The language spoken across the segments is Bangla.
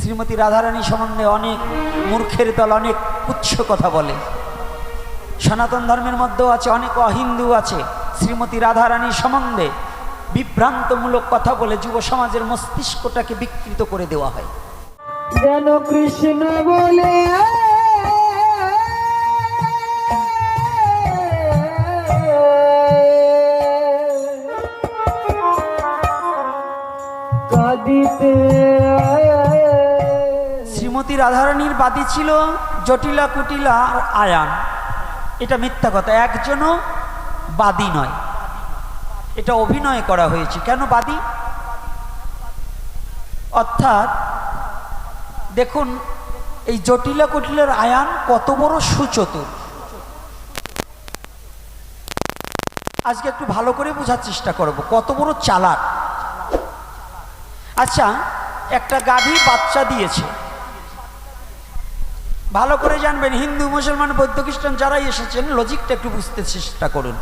শ্রীমতী রাধারানী সম্বন্ধে অনেক মূর্খের দল অনেক উচ্চ কথা বলে। সনাতন ধর্মের মধ্যেও আছে, অনেক অহিন্দু আছে শ্রীমতী রাধারানী সম্বন্ধে বিভ্রান্তমূলক কথা বলে যুব সমাজের মস্তিষ্কটাকে বিকৃত করে দেওয়া হয়। যেন কৃষ্ণ বলে কাঁদিতে। শ্রীমতী রাধারানীর বাদী ছিল জটিলা কুটিলা আর আয়ান। এটা মিথ্যা কথা, একজনও বাদী নয়, এটা অভিনয় করা হয়েছে। কেন বাদী? অর্থাৎ দেখুন, এই জটিলা কুটিলার আয়ান কত বড় সুচতুর, আজকে একটু ভালো করে বোঝার চেষ্টা করব কত বড় চালাক। আচ্ছা, একটা গাভী বাচ্চা দিয়েছে, ভালো করে জানবেন, হিন্দু মুসলমান বৌদ্ধ খ্রিস্টান যারাই এসেছেন লজিকটা একটু বুঝতে চেষ্টা করুন।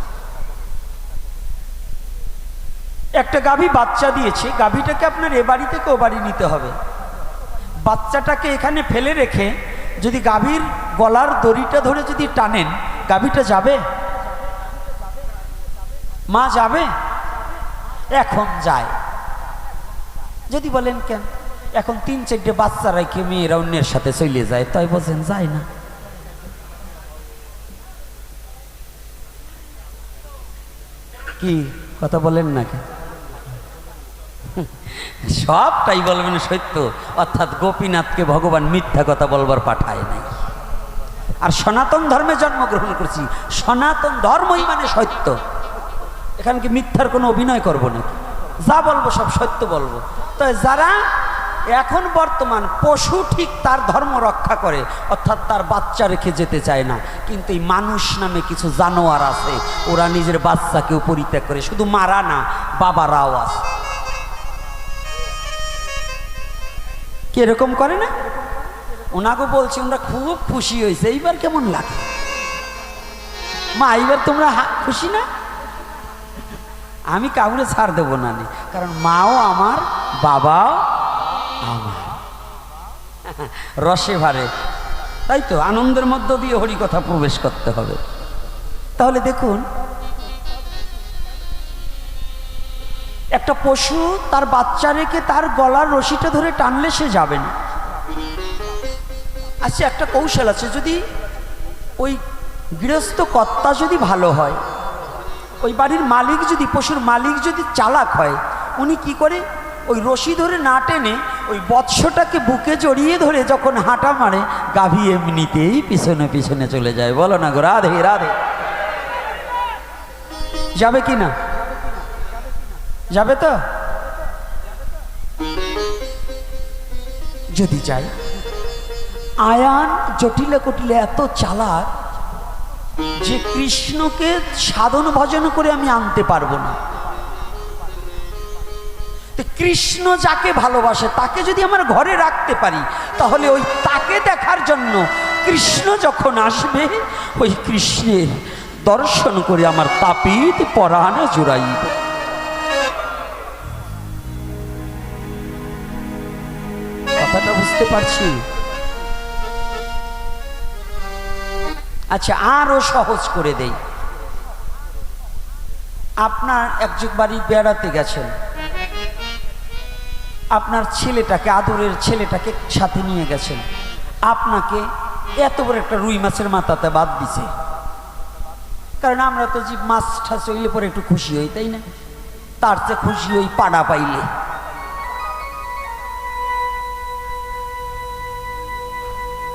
একটা গাভী বাচ্চা দিয়েছে, গাভীটাকে আপনার এ বাড়ি থেকে ও বাড়ি নিতে হবে। বাচ্চাটাকে এখানে ফেলে রেখে যদি গাভীর গলার দড়িটা ধরে যদি টানেন, গাভীটা যাবে? মা যাবে? এখন যায়। যদি বলেন কেন, এখন 3-4টে বাচ্চা রেখে মেয়েরা অন্যের সাথে চলে যায়, তাই বলছেন যায় না? কি কথা বলেন না কেন? সবটাই বলবেন সত্য, অর্থাৎ গোপীনাথকে ভগবান মিথ্যা কথা বলবার পাঠায় নাই। আর সনাতন ধর্মে জন্মগ্রহণ করছি, সনাতন ধর্মই মানে সত্য। এখানে কি মিথ্যার কোনো অভিনয় করবো নাকি? যা বলবো সব সত্য বলবো। তো যারা এখন বর্তমান পশু ঠিক তার ধর্ম রক্ষা করে, অর্থাৎ তার বাচ্চা রেখে যেতে চায় না, কিন্তু এই মানুষ নামে কিছু জানোয়ার আছে, ওরা নিজের বাচ্চাকেও পরিত্যাগ করে, শুধু মারা না, বাবারাও আছে। কি এরকম করে না? ওনাকে বলছি, ওনারা খুব খুশি হয়েছে, এইবার কেমন লাগে মা? এইবার তোমরা খুশি না? আমি কাউরে ছাড় দেবো না, কারণ মাও আমার, বাবাও আমার, রসে ভারে, তাই তো আনন্দের মধ্য দিয়ে হরি কথা প্রবেশ করতে হবে। তাহলে দেখুন, একটা পশু তার বাচ্চা রেখে তার গলার রশিটা ধরে টানলে সে যাবে না। আচ্ছা, একটা কৌশল আছে, যদি ওই গৃহস্থ কর্তা যদি ভালো হয়, ওই বাড়ির মালিক যদি, পশুর মালিক যদি চালাক হয়, উনি কি করে, ওই রশি ধরে না টেনে ওই বৎসটাকে বুকে জড়িয়ে ধরে যখন হাঁটা মারে, গাভী এমনিতেই পিছনে পিছনে চলে যায়। বলো না গো, রাধে রাধে। যাবে কি না? যাবে তো? যদি যাই, আয়ান জটিলে কুটিলে এত চালাক যে কৃষ্ণকে সাধন ভজন করে আমি আনতে পারবো না। কৃষ্ণ যাকে ভালোবাসে তাকে যদি আমার ঘরে রাখতে পারি, তাহলে ওই তাকে দেখার জন্য কৃষ্ণ যখন আসবে, ওই কৃষ্ণের দর্শন করে আমার তাপিত পরাণ জুড়াইব। কথাটা বুঝতে পারছি? আচ্ছা, আরো সহজ করে দেই। আপনার একজন বাড়ি বেড়াতে গেছেন, আপনার ছেলেটাকে, আদরের ছেলেটাকে সাথে নিয়ে গেছেন, আপনাকে এত বড় একটা রুই মাছের মাথাতে বাদ দিছে। কারণ আমরা তো যে মাছ ঠাস হইলে পরে একটু খুশি হই, তাই না? তার চেয়ে খুশি হই পাড়া পাইলে।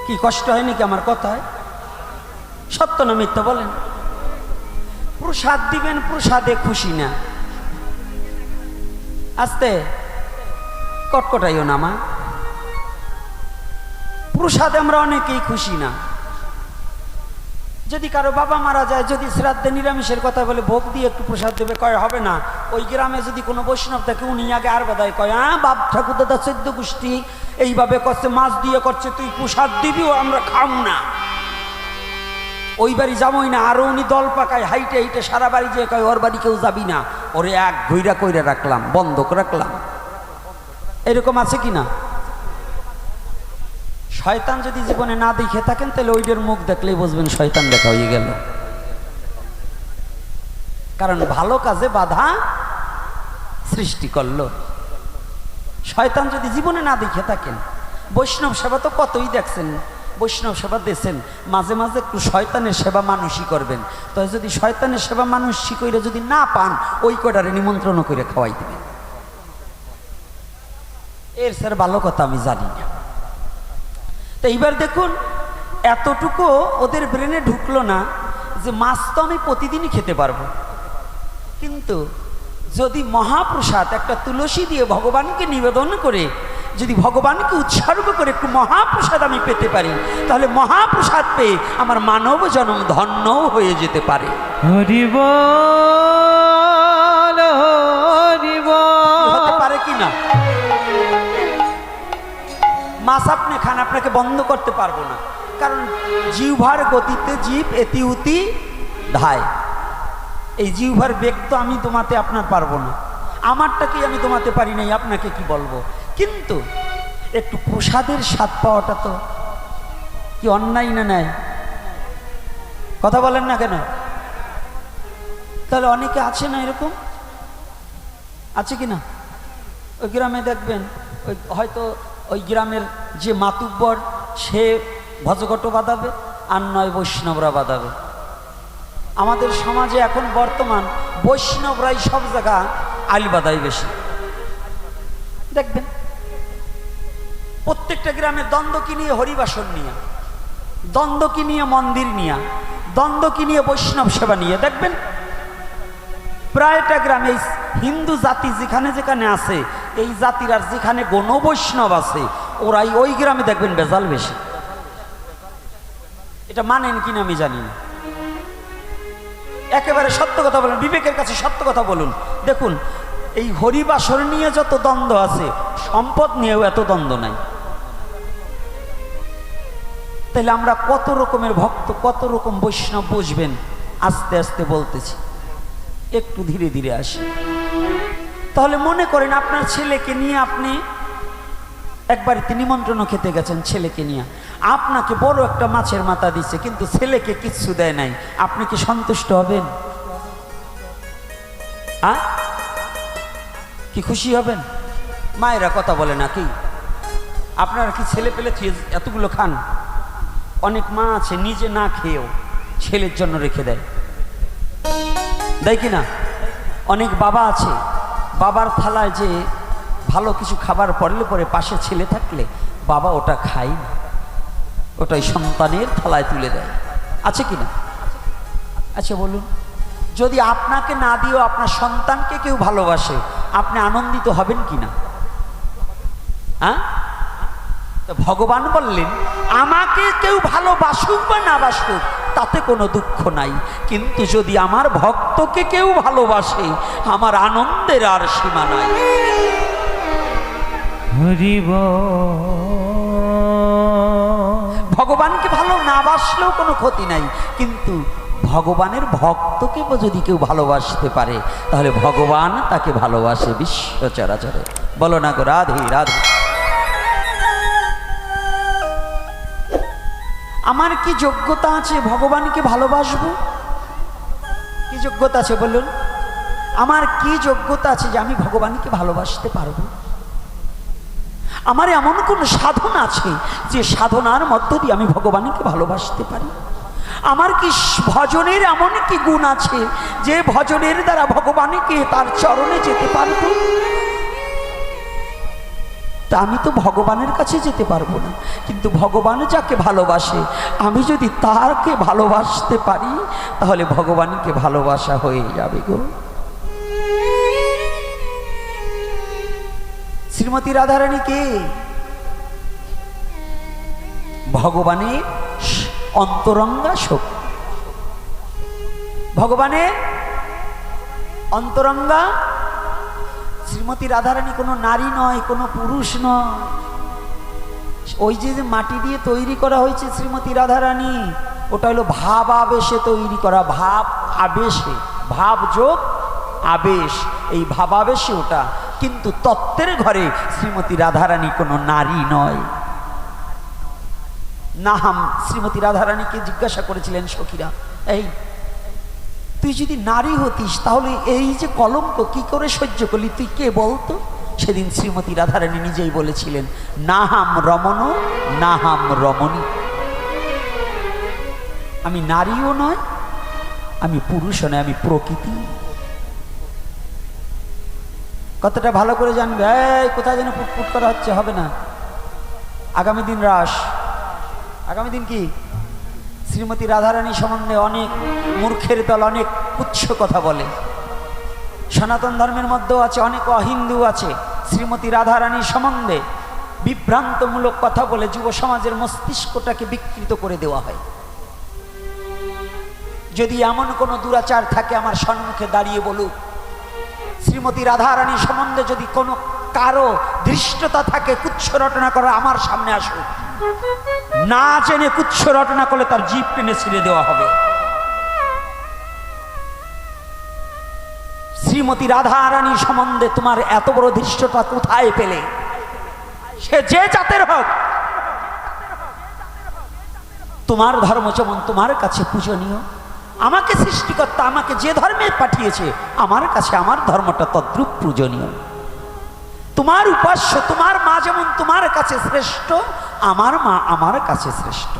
কি কষ্ট হয় নাকি আমার কথায়? সত্য না মিথ্যা বলেন? প্রসাদ দিবেন, প্রসাদে খুশি না, আস্তে কটকটাইও না মা, প্রসাদে আমরা অনেকেই খুশি না। যদি কারো বাবা মারা যায়, যদি শ্রাদ্ধে নিরামিষের কথা বলে ভোগ দিয়ে একটু প্রসাদ দেবে, কয় হবে না। ওই গ্রামে যদি কোনো বৈষ্ণব থাকে, উনি আগে আর বাদায় কয়, হ্যাঁ বাপ ঠাকুর দাদা 14 গোষ্ঠী এইভাবে করছে, মাছ দিয়ে করছে, তুই প্রসাদ দিবি, ও আমরা খাম না। ওই বাড়ি যাবোই না। আরো উনি দল পাকায়, হাইটে হাইটে সারা বাড়ি যে কয় ওর বাড়ি কেউ যাবি না, ওরে এক ঘইরা কইরা রাখলাম, বন্ধক রাখলাম। এরকম আছে কি না? শয়তান যদি জীবনে না দেখে থাকেন তাহলে ওইটার মুখ দেখলেই বুঝবেন শয়তান দেখা হয়ে গেল। কারণ ভালো কাজে বাধা সৃষ্টি করলো। শয়তান যদি জীবনে না দেখে থাকেন, বৈষ্ণব সেবা তো কতই দেখছেন, বৈষ্ণব সেবা দিয়েছেন, মাঝে মাঝে একটু শয়তানের সেবা মানুষই করবেন। তো যদি শয়তানের সেবা মানুষই করে যদি না পান, ওই কটারে নিমন্ত্রণ করে খাওয়াই দিবেন। এর স্যার ভালো কথা আমি জানি না। তো এইবার দেখুন, এতটুকু ওদের ব্রেনে ঢুকলো না যে মাছ তো আমি প্রতিদিনই খেতে পারবো, কিন্তু যদি মহাপ্রসাদ একটা তুলসী দিয়ে ভগবানকে নিবেদন করে যদি ভগবানকে উৎসর্গ করে একটু মহাপ্রসাদ আমি পেতে পারি, তাহলে মহাপ্রসাদ পেয়ে আমার মানব জন্ম ধন্যও হয়ে যেতে পারে। হরি বল, হরি বল। হতে পারে কি না? মাছ আপনি খান, আপনাকে বন্ধ করতে পারবো না, কারণ জিহ্বার গতিতে জীব এতি উতি ধায়। এই জিহ্বার বেগ তো আমি তোমাতে আপনার পারবো না, আমারটাকেই আমি তোমাতে পারি নাই, আপনাকে কি বলবো। কিন্তু একটু প্রসাদের স্বাদ পাওয়াটা তো কি অন্যায় না? নাই কথা বলেন না কেন? তাহলে অনেকে আছে না এরকম, আছে কি না? ওই গ্রামে দেখবেন, ওই হয়তো ওই গ্রামের যে মাতুব্বর সে ভজঘট বাঁধাবে, আর নয় বৈষ্ণবরা বাঁধাবে। আমাদের সমাজে এখন বর্তমান বৈষ্ণবরাই সব জায়গা আলি বাঁধাই বেশি। দেখবেন প্রত্যেকটা গ্রামে দ্বন্দ্ব কি নিয়ে? হরিবাসন নিয়ে, দ্বন্দ্ব কি নিয়ে? মন্দির নিয়ে, দ্বন্দ্ব কি নিয়ে? বৈষ্ণব সেবা নিয়ে। দেখবেন প্রায়টা গ্রামে হিন্দু জাতি যেখানে যেখানে আছে, এই জাতির আর যেখানে গণ বৈষ্ণব আছে, ওরাই ওই গ্রামে দেখবেন বেজাল বেশি। এটা মানেন কিনা আমি জানি না। একেবারে সত্য কথা বলুন, বিবেকের কাছে সত্য কথা বলুন। দেখুন এই হরিবাসর নিয়ে যত দ্বন্দ্ব আছে, সম্পদ নিয়েও এত দ্বন্দ্ব নাই। তাহলে আমরা কত রকমের ভক্ত, কত রকম বৈষ্ণব বুঝবেন? আস্তে আস্তে বলতেছি, একটু ধীরে ধীরে আসি। তাহলে মনে করেন আপনার ছেলেকে নিয়ে আপনি একবার নিমন্ত্রণ খেতে গেছেন, ছেলেকে নিয়ে আপনাকে বড় একটা মাছের মাথা দিচ্ছে, কিন্তু ছেলেকে কিচ্ছু দেয় নাই, আপনি কি সন্তুষ্ট হবেন? কি খুশি হবেন? মায়েরা কথা বলে না কি? আপনারা কি ছেলে পেলে এতগুলো খান? অনেক মা আছে নিজে না খেয়েও ছেলের জন্য রেখে দেয়, দেয় কি না? অনেক বাবা আছে বাবার থালায় যে ভালো কিছু খাবার পড়লে পরে পাশে ছেলে থাকলে বাবা ওটা খায় না, ওটাই সন্তানের থালায় তুলে দেয়। আছে কি না? আচ্ছা বলুন, যদি আপনাকে না দিয়েও আপনার সন্তানকে কেউ ভালোবাসে, আপনি আনন্দিত হবেন কি না? হ্যাঁ? তো ভগবান বললেন, আমাকে কেউ ভালোবাসুক বা না বাসুক তাতে কোনো দুঃখ নাই, কিন্তু যদি আমার ভক্তকে কেউ ভালোবাসে, আমার আনন্দের আর সীমা নাই। ভগবানকে ভালো না বাসলেও কোনো ক্ষতি নাই, কিন্তু ভগবানের ভক্তকে যদি কেউ ভালোবাসতে পারে, তাহলে ভগবান তাকে ভালোবাসে বিশ্ব চরাচরে। বলো না গো রাধে রাধে। আমার কি যোগ্যতা আছে ভগবানকে ভালোবাসবো? কি যোগ্যতা আছে বলুন? আমার কি যোগ্যতা আছে যে আমি ভগবানকে ভালোবাসতে পারবো? আমার এমন কোন সাধনা আছে যে সাধনার মধ্য দিয়ে আমি ভগবানকে ভালোবাসতে পারি? আমার কি ভজনের এমন কি গুণ আছে যে ভজনের দ্বারা ভগবানকে তার চরণে যেতে পারবো? তা আমি তো ভগবানের কাছে যেতে পারবো না, কিন্তু ভগবান যাকে ভালোবাসে আমি যদি তাকে ভালোবাসতে পারি, তাহলে ভগবানকে ভালোবাসা হয়ে যাবে গো। শ্রীমতী রাধারানী কে? ভগবানের অন্তরঙ্গা শক্তি, ভগবানের অন্তরঙ্গা। শ্রীমতী রাধারানী কোনো নারী নয়, কোনো পুরুষ নয়। ওই যে মাটি দিয়ে তৈরি করা হয়েছে শ্রীমতী রাধারানী, ওটা হলো ভাব আবেশে তৈরি করা, ভাব আবেশে, ভাব যোগ আবেশ, এই ভাবাবেশে ওটা। কিন্তু তত্ত্বের ঘরে শ্রীমতী রাধারানী কোনো নারী নয়। নাহাম শ্রীমতী রাধারানীকে জিজ্ঞাসা করেছিলেন সখীরা, এই তুই যদি নারী হতিস তাহলে এই যে কলঙ্ক কি করে সহ্য করলি, তুই কে বলতো? সেদিন শ্রীমতী রাধারানী নিজেই বলেছিলেন, নাহাম রমণ নাহাম রমণী। আমি নারীও নয়, আমি পুরুষও নয়, আমি প্রকৃতি। কতটা ভালো করে জানবে, এই কোথায় যেন পুটপুট করা হচ্ছে, হবে না। আগামী দিন রাস, আগামী দিন কি? শ্রীমতী রাধারানী সম্বন্ধে অনেক মূর্খের দল অনেক উচ্চ কথা বলে। সনাতন ধর্মের মধ্যেও আছে, অনেক অহিন্দু আছে শ্রীমতী রাধারানী সম্বন্ধে বিভ্রান্তমূলক কথা বলে যুব সমাজের মস্তিষ্কটাকে বিকৃত করে দেওয়া হয়। যদি এমন কোনো দুরাচার থাকে আমার সম্মুখে দাঁড়িয়ে বলুক। শ্রীমতী রাধারানী সম্বন্ধে যদি কোনো কারো ধৃষ্টতা থাকে কুচ্ছ রটনা করা, আমার সামনে আসুক। না জেনে কুচ্ছ রটনা করলে তার জিভ টেনে ছিঁড়ে দেওয়া হবে। শ্রীমতী রাধারানী সম্বন্ধে তোমার এত বড় ধৃষ্টতা কোথায় পেলে? সে যে জাতের হোক, তোমার ধর্ম যেমন তোমার কাছে পূজনীয়, আমাকে সৃষ্টিকর্তা আমাকে যে ধর্মে পাঠিয়েছে আমার কাছে আমার ধর্মটা তদ্রূপ পূজনীয়। তোমার উপাস্য তোমার মা যেমন তোমার কাছে শ্রেষ্ঠ, আমার মা আমার কাছে শ্রেষ্ঠ,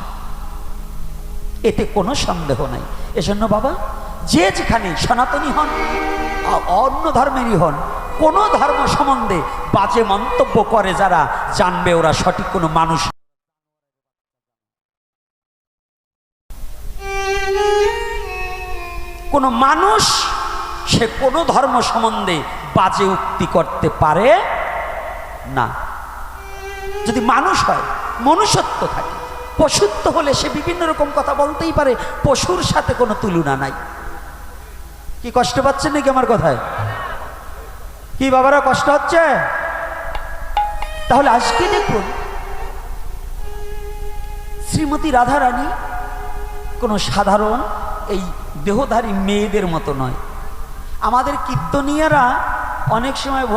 এতে কোনো সন্দেহ নাই। এজন্য বাবা, যে যেখানে সনাতনী হন অন্য ধর্মেরই হন, কোনো ধর্ম সম্বন্ধে বাজে মন্তব্য করে যারা, জানবে ওরা সঠিক কোনো মানুষ। কোনো মানুষ সে কোনো ধর্ম সম্বন্ধে বাজে উক্তি করতে পারে না। যদি মানুষ হয়, মনুষ্যত্ব থাকে, পশুত্ব হলে সে বিভিন্ন রকম কথা বলতেই পারে, পশুর সাথে কোনো তুলনা নাই। কি কষ্ট পাচ্ছেন নাকি আমার কথায়? কি বাবারা কষ্ট হচ্ছে? তাহলে আজকে দেখুন, শ্রীমতী রাধারানী কোনো সাধারণ এই দেহধারী মেয়েদের মতো নয়। আমাদের কীর্তনীয়রা অনেক সময়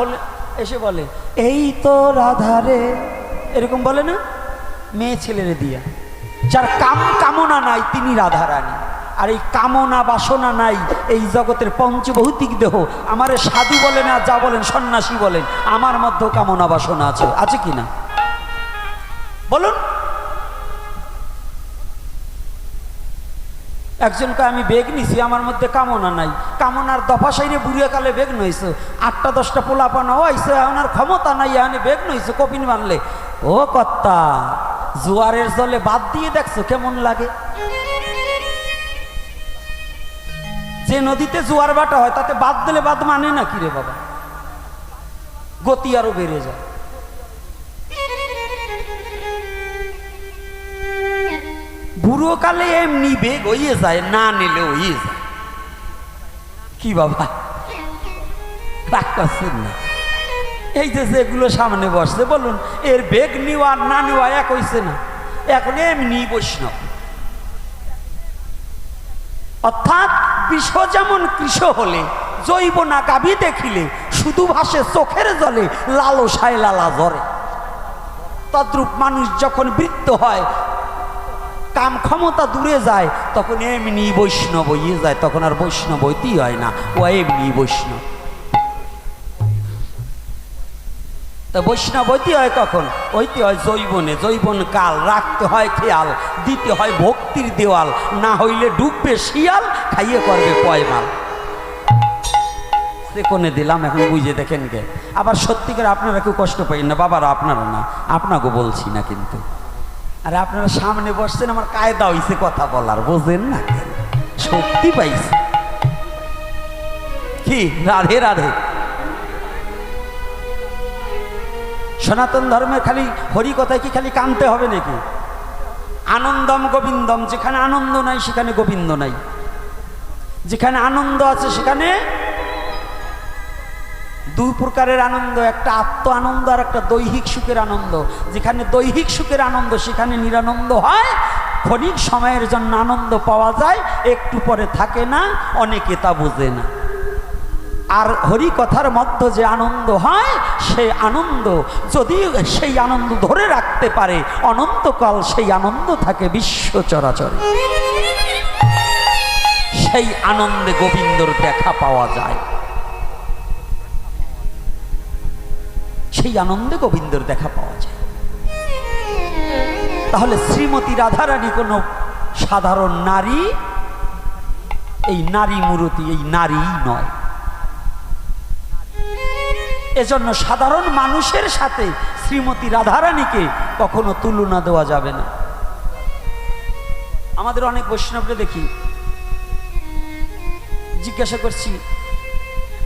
এসে বলে, এই তো রাধারে, এরকম বলে না মেয়ে ছেলেরে দিয়া। যার কামনা নাই তিনি রাধারানী। আর এই কামনা বাসনা নাই এই জগতের পঞ্চভৌতিক দেহ, আমারে সাধু বলেন আর যা বলেন সন্ন্যাসী বলেন, আমার মধ্যেও কামনা বাসনা আছে, আছে কি না বলুন? একজনকে আমি বেগ নিছি, আমার মধ্যে কামনা নাই, কামনার দফা সাইরে বুড়িয়া কালে বেগ নইছে, 8-10টা পোলাপানা হইছে, ওনার ক্ষমতা নাই, এখানে বেগ নইছে কপিন বানলে। ও কর্তা, জোয়ারের জলে বাদ দিয়ে দেখছো কেমন লাগে? যে নদীতে জোয়ার বাটা হয় তাতে বাদ দিলে বাদ মানে না কি রে বাবা? গতি আরো বেড়ে যায়। বুড়ো কালে এমনি বেগ হইয়ে যায়, না নিলে হইয়ে যায়। কি বাবা রাগ করছেন না? এই যে যেগুলো সামনে বসছে বলুন, এর বেগ নেওয়া আর না নেওয়া এক হইছে না? এখন এমনি বৈষ্ণব। অর্থাৎ বিষ যেমন কৃষ হলে জৈব না গাভী দেখিলে শুধু ভাসে চোখের জলে, লালসায় লালা জ্বরে। তদ্রূপ মানুষ যখন বৃত্ত হয়, কাম ক্ষমতা দূরে যায়, তখন এমনি বৈষ্ণব হইয়ে যায়, তখন আর বৈষ্ণব হইতেই হয় না, ও এমনি বৈষ্ণব। তা বৈষ্ণব হইতে হয় কখন? হইতে হয় জৈবনে, জৈবন কাল, রাখতে হয় খেয়াল, দিতে হয় ভক্তির দেওয়াল, না হইলে ডুববে শিয়াল, খাইয়ে করবে পয়মাল। সে কোনে দিলাম, এখন বুঝে দেখেন গে। আবার সত্যিকার আপনারা কেউ কষ্ট পাই না বাবারা, আপনারা না, আপনাকে বলছি না কিন্তু। আরে আপনারা সামনে বসছেন, আমার কায়দা হইছে কথা বলার, বোঝেন না কেন? সত্যি পাইছি কি? রাধে রাধে। সনাতন ধর্মের খালি হরি কথায় কি খালি কানতে হবে নাকি? আনন্দম গোবিন্দম, যেখানে আনন্দ নাই সেখানে গোবিন্দ নাই, যেখানে আনন্দ আছে সেখানে দুই প্রকারের আনন্দ, একটা আত্ম আনন্দ আর একটা দৈহিক সুখের আনন্দ। যেখানে দৈহিক সুখের আনন্দ সেখানে নিরানন্দ হয়, ক্ষণিক সময়ের জন্য আনন্দ পাওয়া যায়, একটু পরে থাকে না, অনেকে তা বোঝে না। আর হরি কথার মধ্যে যে আনন্দ হয়, সেই আনন্দ যদি সেই আনন্দ ধরে রাখতে পারে, অনন্তকাল সেই আনন্দ থাকে বিশ্ব চরাচরে। সেই আনন্দে গোবিন্দর দেখা পাওয়া যায়, সেই আনন্দে গোবিন্দর দেখা পাওয়া যায়। তাহলে শ্রীমতী রাধারানী কোনো সাধারণ নারী, এই নারী মূরতি, এই নারী নয়। এজন্য সাধারণ মানুষের সাথে শ্রীমতী রাধারানীকে কখনো তুলনা দেওয়া যাবে না। আমাদের অনেক বৈষ্ণবকে দেখি, জিজ্ঞাসা করছি,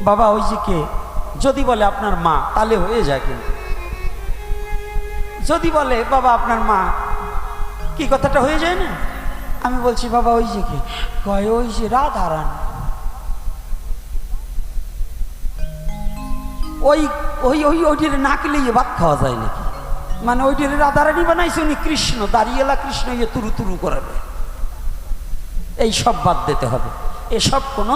বাবা ওই যে কে? যদি বলে আপনার মা, তাহলে হয়ে যায়। কিন্তু যদি বলে বাবা আপনার মা, কি কথাটা হয়ে যায় না? আমি বলছি বাবা ওই যে কে? কয় ওই যে রাধারানী। ওই ওই ওই ওইটির না খেলে ভাত খাওয়া যায় নাকি? মানে ওইটির রাধারানী বানাইছে উনি কৃষ্ণ, দাঁড়িয়েলা কৃষ্ণ ইয়ে তুরু তুরু করাবে। এই সব বাদ দিতে হবে। এসব কোনো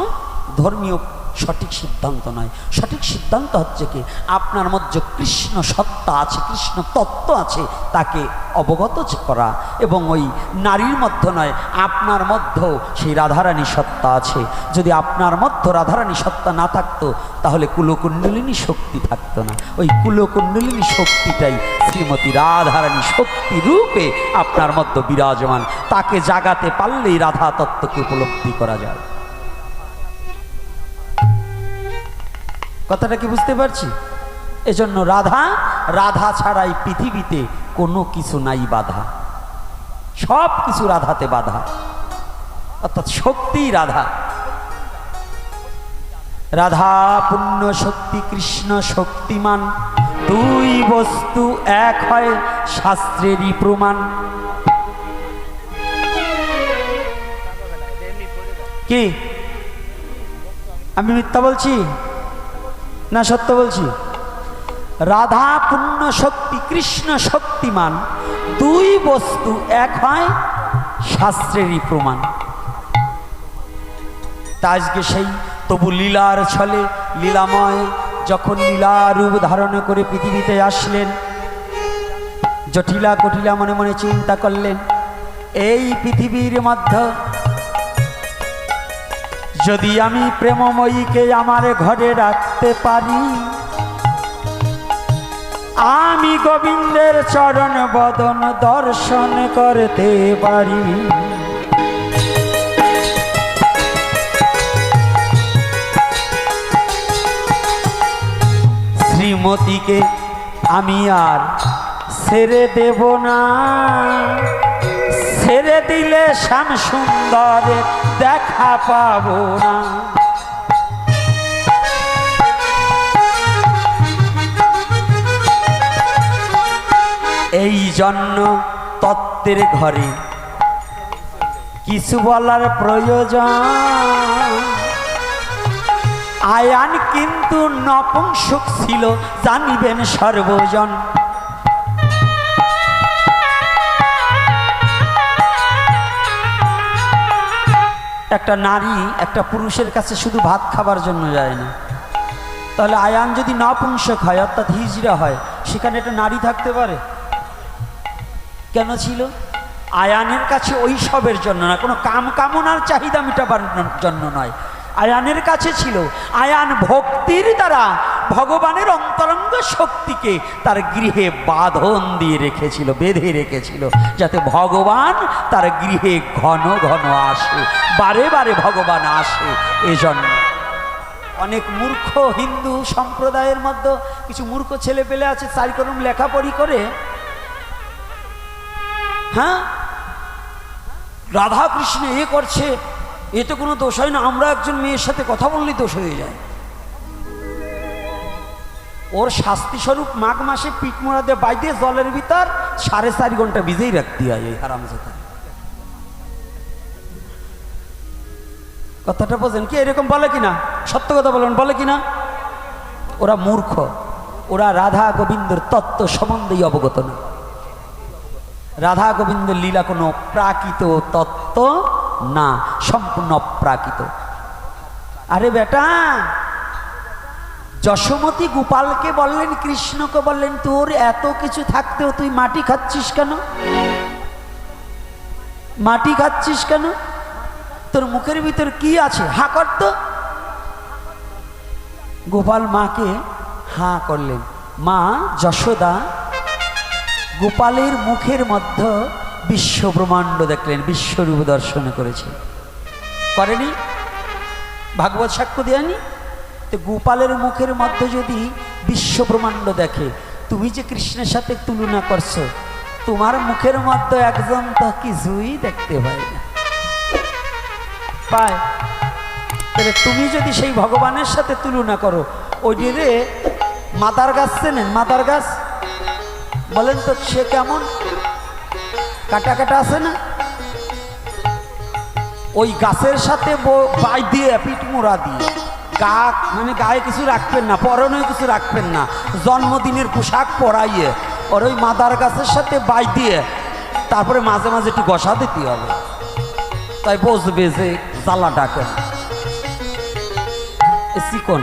ধর্মীয় সঠিক সিদ্ধান্ত নয়। সঠিক সিদ্ধান্ত হচ্ছে কি, আপনার মধ্যে কৃষ্ণ সত্তা আছে, কৃষ্ণ তত্ত্ব আছে, তাকে অবগত করা। এবং ওই নারীর মধ্যে নয়, আপনার মধ্যেও সেই রাধারানী সত্তা আছে। যদি আপনার মধ্যে রাধারানী সত্তা না থাকতো, তাহলে কুলকুণ্ডলিনী শক্তি থাকতো না। ওই কুলকুণ্ডলিনী শক্তিটাই শ্রীমতী রাধারানী শক্তি রূপে আপনার মধ্যে বিরাজমান। তাকে জাগাতে পারলেই রাধা তত্ত্বকে উপলব্ধি করা যায়। কথাটা কি বুঝতে পারছি? এজন্য রাধা, রাধা ছাড়াই পৃথিবীতে কোনো কিছু নাই বাধা। সব কিছু রাধাতে বাধা, অর্থাৎ শক্তি রাধা। রাধা পূর্ণ শক্তি, কৃষ্ণ শক্তিমান, দুই বস্তু এক হয় শাস্ত্রেরই প্রমাণ। কি আমি মিথ্যা বলছি না সত্য বলছি? রাধা পূর্ণ শক্তি, কৃষ্ণ শক্তিমান, দুই বস্তু এক হয় শাস্ত্রেরই প্রমাণ। তা আজকে সেই তবু লীলার ছলে, লীলাময় যখন লীলা রূপ ধারণ করে পৃথিবীতে আসলেন, জটিলা কটিলা মনে মনে চিন্তা করলেন, এই পৃথিবীর মধ্যে যদি আমি প্রেমময়ীকে আমার ঘরে রাখতে পারি, আমি গোবিন্দের চরণ বদন দর্শন করতে পারি। শ্রীমতীকে আমি আর ছেড়ে দেব না, ছেড়ে দিলে শ্যাম সুন্দরে দেখা পাবো না। এই জন্য তত্ত্বের ঘরে কিছু বলার প্রয়োজন। আয়ান কিন্তু নপুংসক ছিল, জানিবেন সর্বজন। একটা নারী একটা পুরুষের কাছে শুধু ভাত খাবার জন্য যায় না। তাহলে আয়ান যদি নপুংসক হয়, অর্থাৎ হিজড়া হয়, সেখানে একটা নারী থাকতে পারে? কেন ছিল? আয়ানের কাছে ওই সবের জন্য না, কোনো কামনার চাহিদা মেটাবার জন্য নয়। আয়ানের কাছে ছিল, আয়ান ভক্তির দ্বারা ভগবানের অন্তরঙ্গ শক্তিকে তার গৃহে বাঁধন দিয়ে রেখেছিল, বেঁধে রেখেছিল, যাতে ভগবান তার গৃহে ঘন ঘন আসে, বারে বারে ভগবান আসে। এজন্য অনেক মূর্খ হিন্দু সম্প্রদায়ের মধ্যে কিছু মূর্খ ছেলে পেলে আছে, চারিকরম লেখাপড়ি করে, হ্যাঁ রাধা কৃষ্ণ এ করছে, এতে কোনো দোষ হয় না, আমরা একজন মেয়ের সাথে কথা বললেই দোষ হয়ে যায়। ওর শাস্তি স্বরূপ মাঘ মাসে পিঠ মোড়া দিয়ে বাইরে জলের ভিতর 4.5 ঘন্টা ভিজেই রাখতে হয় এই হারামজাদা। কথাটা বোঝেন কি? এরকম বলে কিনা? সত্য কথা বলেন, বলে কিনা? ওরা মূর্খ, ওরা রাধা গোবিন্দর তত্ত্ব সম্বন্ধেই অবগত না। রাধা গোবিন্দের লীলা কোনো প্রাকৃত তত্ত্ব না, সম্পূর্ণ অপ্রাকৃত। আরে বেটা, যশোমতী গোপালকে বললেন, কৃষ্ণকে বললেন, তোর এত কিছু থাকতেও তুই মাটি খাচ্ছিস কেন? মাটি খাচ্ছিস কেন? তোর মুখের ভিতর কি আছে? হা কর তো। গোপাল মাকে হা করলেন। মা যশোদা গোপালের মুখের মধ্যে বিশ্ব ব্রহ্মাণ্ড দেখলেন, বিশ্বরূপ দর্শন করেছে। করেনি? ভাগবত সাক্ষ্য দেয়নি? তো গোপালের মুখের মধ্যে যদি বিশ্ব ব্রহ্মাণ্ড দেখে, তুমি যে কৃষ্ণের সাথে তুলনা করছো, তোমার মুখের মধ্যে একজন তো কিছুই দেখতে পায় না, পায়? তাহলে তুমি যদি সেই ভগবানের সাথে তুলনা করো, ওই যে মাদার গাছ চেনেন? মাদার গাছ বলেন তো, সে কেমন? কাটা কাটা আছে না? ওই গাছের সাথে বাই দিয়ে পিঠ মোড়া দিয়ে গা, মানে গায়ে কিছু রাখবেন না, পরনে কিছু রাখবেন না, জন্মদিনের পোশাক পরাইয়ে ওর ওই মাদার গাছের সাথে বাই দিয়ে তারপরে মাঝে মাঝে একটু ঘষা দিতে হবে, তাই বুঝবে যে জ্বালা ডাকে চিকন।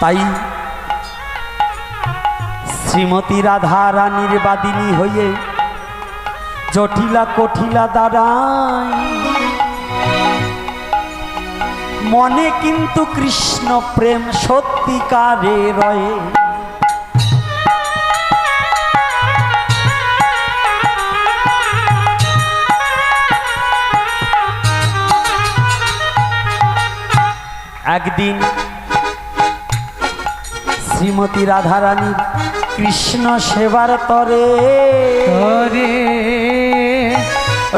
তাই শ্রীমতী রাধা রানীর বাদিনী হয়ে জটিলা কঠিলা দাঁড়ায়, মনে কিন্তু কৃষ্ণ প্রেম সত্যিকারে রয়ে। একদিন শ্রীমতী রাধারানীর কৃষ্ণ সেবার তরে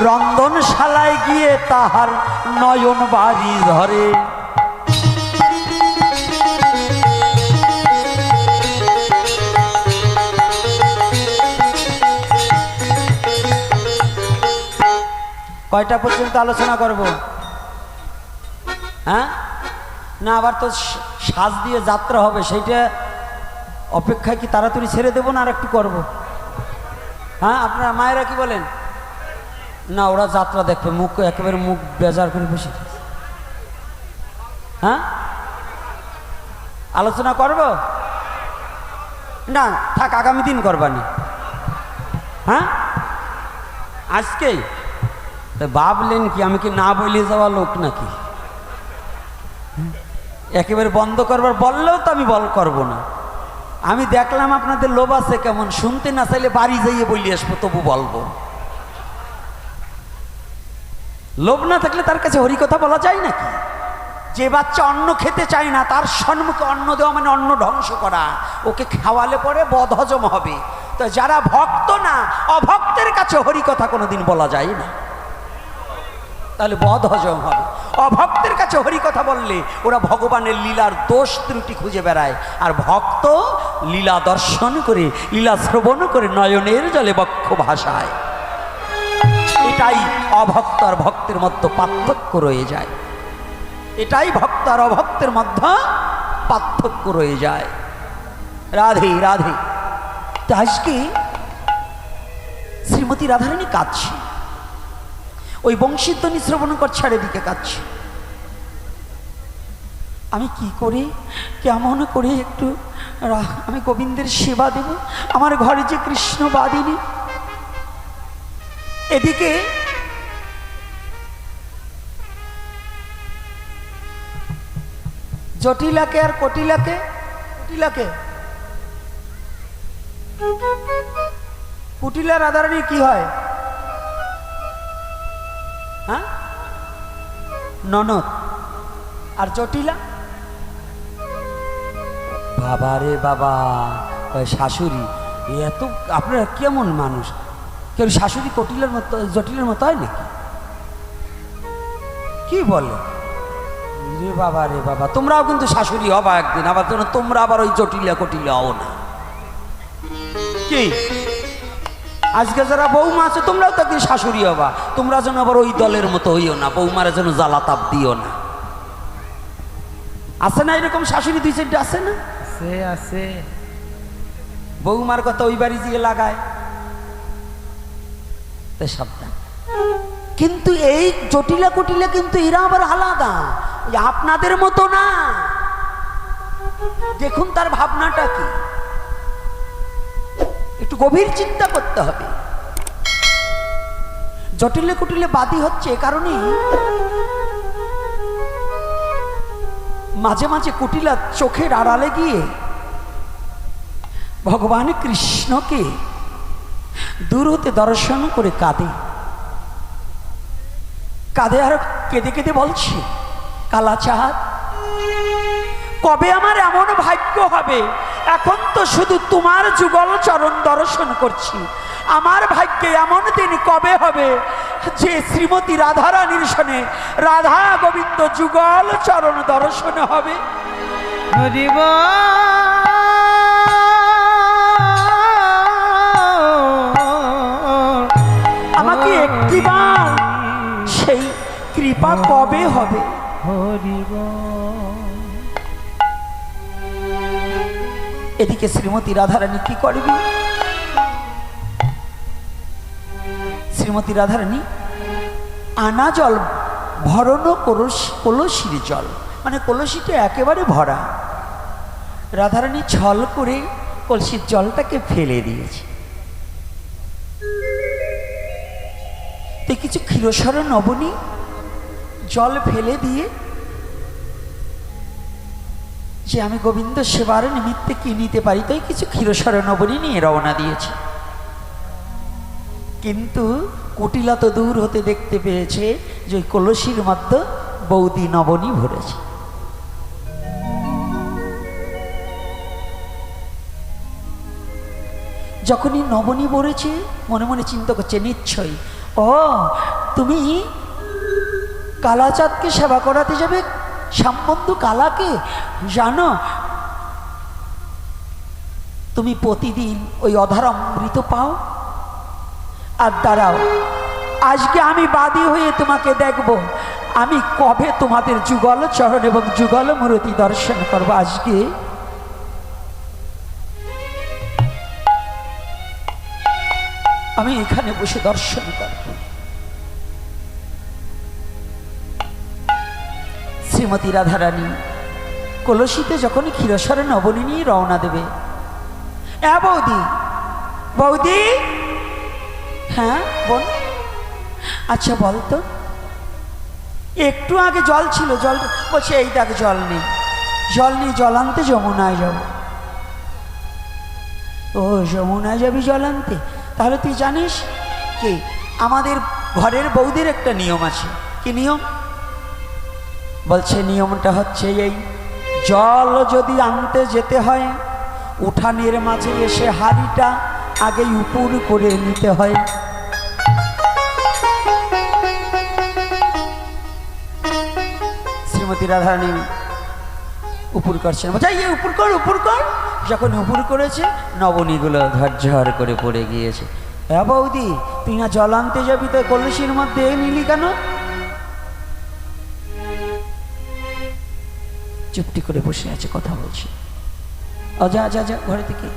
রন্ধনশালায় গিয়ে তাহার নয়ন বাড়ি ধরে। কয়টা পর্যন্ত আলোচনা করব? হ্যাঁ, না আবার তো সাজ দিয়ে যাত্রা হবে, সেইটা অপেক্ষায় কি তাড়াতাড়ি ছেড়ে দেবো না আর একটু করবো? হ্যাঁ, আপনারা মায়েরা কি বলেন? না, ওরা যাত্রা দেখবে, মুখ একেবারে মুখ বেজার করে বসে। হ্যাঁ, আলোচনা করব না, থাক, আগামী দিন করবানি। হ্যাঁ, আজকেই ভাবলেন কি আমি কি না বলে যাওয়া লোক নাকি? একেবারে বন্ধ করবার বললেও তো আমি করবো না। আমি দেখলাম আপনাদের লোভ আছে কেমন, শুনতে না চাইলে বাড়ি যাইয়ে বলি আসবো, তবু বলবো। লোভ না থাকলে তার কাছে হরিকথা বলা যায় নাকি? যে বাচ্চা অন্ন খেতে চায় না, তার সম্মুখে অন্ন দেওয়া মানে অন্ন ধ্বংস করা। ওকে খাওয়ালে পরে বদহজম হবে। তো যারা ভক্ত না, অভক্তের কাছে হরিকথা কোনোদিন বলা যায় না, তাহলে বদহজম হবে। অভক্তের কাছে হরিকথা বললে ওরা ভগবানের লীলার দোষ ত্রুটি খুঁজে বেড়ায়, আর ভক্ত লীলা দর্শন করে, লীলা শ্রবণ করে নয়নের জলে বক্ষ ভাষায়। এটাই অভক্ত আর ভক্তের মধ্যে পার্থক্য রয়ে যায়। এটাই ভক্ত আর অভক্তের মধ্যে পার্থক্য রয়ে যায়। রাধে রাধে। তো আজকে শ্রীমতী রাধারানী কাঁদছে, ওই বংশীধ্বনি শ্রবণ করছে, আর এদিকে কাঁদছে। আমি কি করি, কেমন করে একটু আমি গোবিন্দের সেবা দেব? আমার ঘরে যে কৃষ্ণ বাদিনী। এদিকে জটিলাকে আর কটিলাকে, কুটিলা রাধারানী কি হয়? হ্যাঁ, ননদ। আর জটিলা বাবা রে বাবা, শাশুড়ি। এত আপনারা কেমন মানুষ? কেউ শাশুড়ি কটিলার মতো, জটিলের মতো হয় নাকি? কি বলে রে বাবা রে বাবা, তোমরাও কিন্তু শাশুড়ি হবা একদিন, আবার তোমরা আবার ওই জটিলা কটিলা হও না কি? আজকে যারা বৌমা আছে তোমরাও তো একদিন শাশুড়ি হবা, তোমরা যেন আবার ওই দলের মতো হইও না, বৌমারা যেন জ্বালা তাপ দিও না। আছে না এরকম শাশুড়ি? দুই চারটে আছে না? আছে। বৌমার কথা ওই বাড়ি গিয়ে লাগায়, তাই সাবধান। কিন্তু এই জটিলা কুটিলা কিন্তু এরা আবার আলাদা, আপনাদের মতো না। দেখুন তার ভাবনাটা কি, একটু গভীর চিন্তা করতে হবে। জটিলে কুটিলে বাদী হচ্ছে এ কারণেই মাঝে মাঝে কুটিলা চোখের আড়ালে গিয়ে ভগবান কৃষ্ণকে দূর হতে দর্শন করে কাঁদে কাঁদে আর কেঁদে কেঁদে বলছে, কালাচাঁদ কবে আমার এমন ভাগ্য হবে, এখন তো শুধু তোমার যুগল চরণ দর্শন করছি, আমার ভাগ্যে এমন দিন কবে হবে যে শ্রীমতী রাধারানীর সনে রাধা গোবিন্দ যুগল চরণ দর্শন হবে। হরিব আমাকে একটিবার সেই কৃপা কবে হবে। হরিব এদিকে শ্রীমতী রাধারানী কি করবি? শ্রীমতী রাধারানী আনা জল ভরণ কলসির জল, মানে কলসিটা একেবারে ভরা, রাধারানী ছল করে কলসির জলটাকে ফেলে দিয়েছে। তো কিছু ক্ষীরসর নবনী জল ফেলে দিয়ে যে আমি গোবিন্দ সেবার নিমিত্তে কি নিতে পারি, তাই কিছু ক্ষীরসর নবনী নিয়ে রওনা দিয়েছে। কিন্তু কুটিলা তো দূর হতে দেখতে পেয়েছে যে ওই কলসির মধ্যে বৌদি নবনী ভরেছে। যখনই নবনী ভরেছে মনে মনে চিন্তা করছে, নিশ্চয়ই ও তুমি কালাচাঁদকে সেবা করাতে যাবে, শ্যামবন্ধু কালাকে, জানো তুমি প্রতিদিন ওই অধার অমৃত পাও, আর দাঁড়াও আজকে আমি বাদী হয়ে তোমাকে দেখব, আমি কবে তোমাদের যুগল চরণ এবং যুগল মূর্তি দর্শন করবো। আজকে আমি এখানে বসে দর্শন করব। শ্রীমতী রাধারানী কলসিতে যখন ক্ষীরসর নবনী নিয়ে রওনা দেবে, বৌদি বৌদি, হ্যাঁ বোন, আচ্ছা বলতো একটু আগে জল ছিল, জল বলছে এই দেখ জল নেই, জল নেই, জল আনতে যমুনায় যাব। ও যমুনায় যাবি জল আনতে? তাহলে তুই জানিস কি আমাদের ঘরের বৌদির একটা নিয়ম আছে। কি নিয়ম? বলছে নিয়মটা হচ্ছে এই, জল যদি আনতে যেতে হয় উঠানের মাঝে এসে হাঁড়িটা আগে উপর করে নিতে হয়। শ্রীমতী রাধারানী উপর করছেন, বলছে এই উপর কর উপর কর। যখন উপর করেছে নবনীগুলো ঝরঝর করে পড়ে গিয়েছে। হ্যাঁ বৌদি, তুই না জল আনতে যাবি তো কলসির মধ্যে নিলি কেন? চুপটি করে বসে আছে, কথা বলছি। যা যা যা ঘরে থেকে।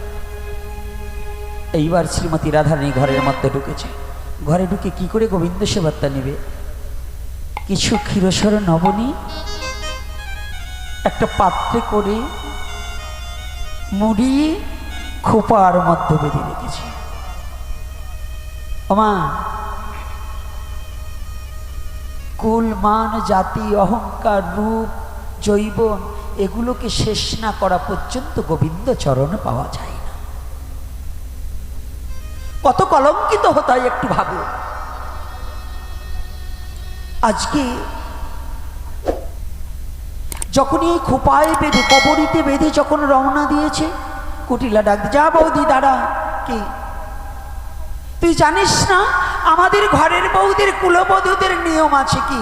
এইবার শ্রীমতী রাধারানী ঘরের মধ্যে ঢুকেছে। ঘরে ঢুকে কি করে গোবিন্দ সেবারটা নেবে? কিছু ক্ষীরসর নবনী একটা পাত্রে করে মুড়িয়ে খোপার মধ্যে বেঁধে রেখেছে। ওমা, কুল মান জাতি অহংকার রূপ জৈবন এগুলোকে শেষ না করা পর্যন্ত গোবিন্দ চরণ পাওয়া যায় না। কত কলঙ্কিত হতে হয় একটু ভাবো। আজকে যখন এই খোপায় বেঁধে কবরীতে বেঁধে যখন রওনা দিয়েছে, কুটিলা ডাক, যা বৌদি দাঁড়া। কি তুই জানিস না আমাদের ঘরের বৌদির কুলবধূদের নিয়ম আছে কি?